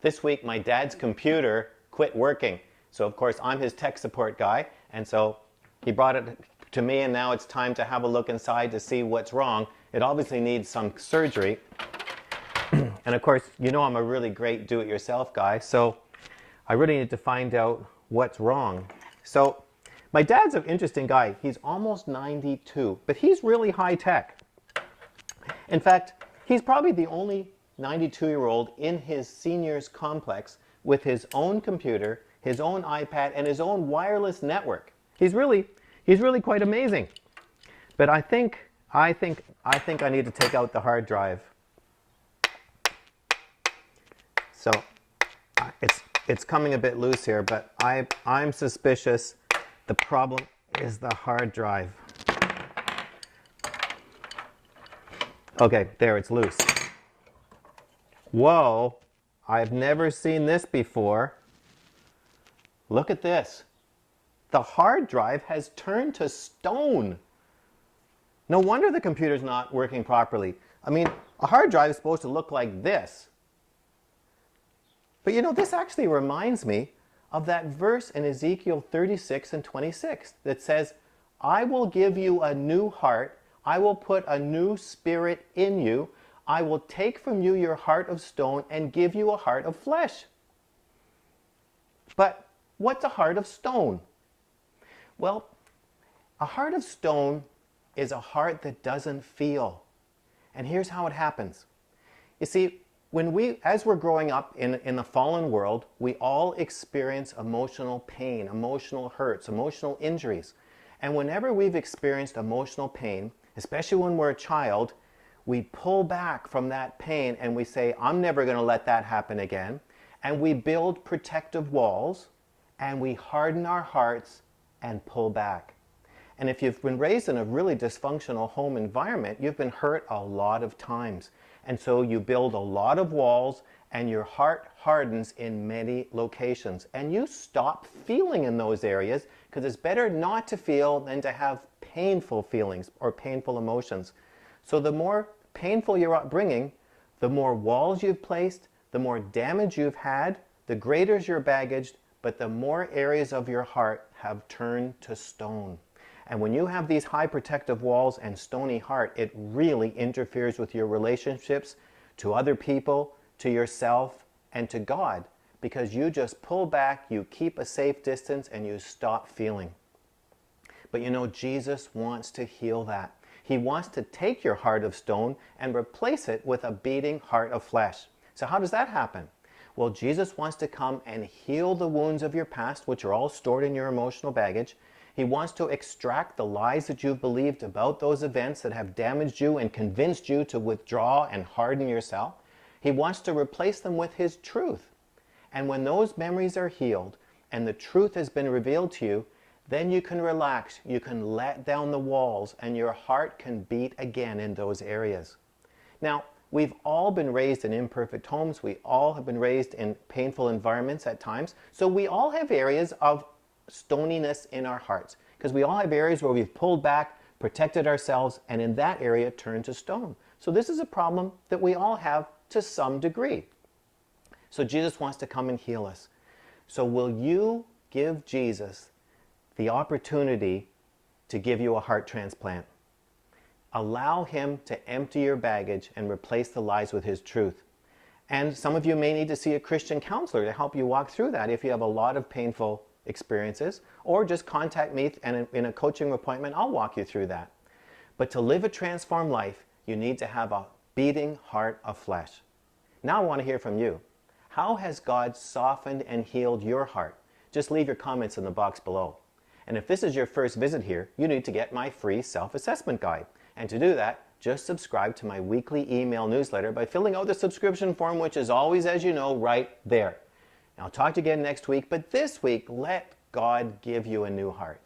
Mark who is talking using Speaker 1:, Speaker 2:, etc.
Speaker 1: This week my dad's computer quit working. So of course I'm his tech support guy, and so he brought it to me, and now it's time to have a look inside to see what's wrong. It obviously needs some surgery. And of course, you know I'm a really great do-it-yourself guy, so I really need to find out what's wrong. So my dad's an interesting guy. He's almost 92, but he's really high tech. In fact, he's probably the only 92-year-old in his seniors complex with his own computer, his own iPad, and his own wireless network. He's really quite amazing. But I think I need to take out the hard drive. So it's coming a bit loose here, but I'm suspicious the problem is the hard drive. Okay, there, it's loose. Whoa, I've never seen this before. Look at this. The hard drive has turned to stone. No wonder the computer's not working properly. I mean, a hard drive is supposed to look like this. But you know, this actually reminds me of that verse in Ezekiel 36 and 26 that says, I will give you a new heart, I will put a new spirit in you, I will take from you your heart of stone and give you a heart of flesh. But what's a heart of stone? Well, a heart of stone is a heart that doesn't feel. And here's how it happens. You see, as we're growing up in the fallen world, we all experience emotional pain, emotional hurts, emotional injuries. And whenever we've experienced emotional pain, especially when we're a child, we pull back from that pain and we say, I'm never going to let that happen again. And we build protective walls and we harden our hearts and pull back. And if you've been raised in a really dysfunctional home environment, you've been hurt a lot of times. And so you build a lot of walls and your heart hardens in many locations. And you stop feeling in those areas because it's better not to feel than to have painful feelings or painful emotions. So the more painful your upbringing, the more walls you've placed, the more damage you've had, the greater is your baggage, but the more areas of your heart have turned to stone. And when you have these high protective walls and stony heart, it really interferes with your relationships to other people, to yourself, and to God. Because you just pull back, you keep a safe distance, and you stop feeling. But you know, Jesus wants to heal that. He wants to take your heart of stone and replace it with a beating heart of flesh. So how does that happen? Well, Jesus wants to come and heal the wounds of your past, which are all stored in your emotional baggage. He wants to extract the lies that you've believed about those events that have damaged you and convinced you to withdraw and harden yourself. He wants to replace them with His truth. And when those memories are healed and the truth has been revealed to you, then you can relax, you can let down the walls, and your heart can beat again in those areas. Now, we've all been raised in imperfect homes. We all have been raised in painful environments at times. So we all have areas of stoniness in our hearts, because we all have areas where we've pulled back, protected ourselves, and in that area turned to stone. So this is a problem that we all have to some degree. So Jesus wants to come and heal us. So will you give Jesus the opportunity to give you a heart transplant? Allow Him to empty your baggage and replace the lies with His truth. And some of you may need to see a Christian counselor to help you walk through that if you have a lot of painful experiences, or just contact me and in a coaching appointment, I'll walk you through that. But to live a transformed life, you need to have a beating heart of flesh. Now I want to hear from you. How has God softened and healed your heart? Just leave your comments in the box below. And if this is your first visit here, you need to get my free self-assessment guide. And to do that, just subscribe to my weekly email newsletter by filling out the subscription form, which is always, as you know, right there. I'll talk to you again next week, but this week, let God give you a new heart.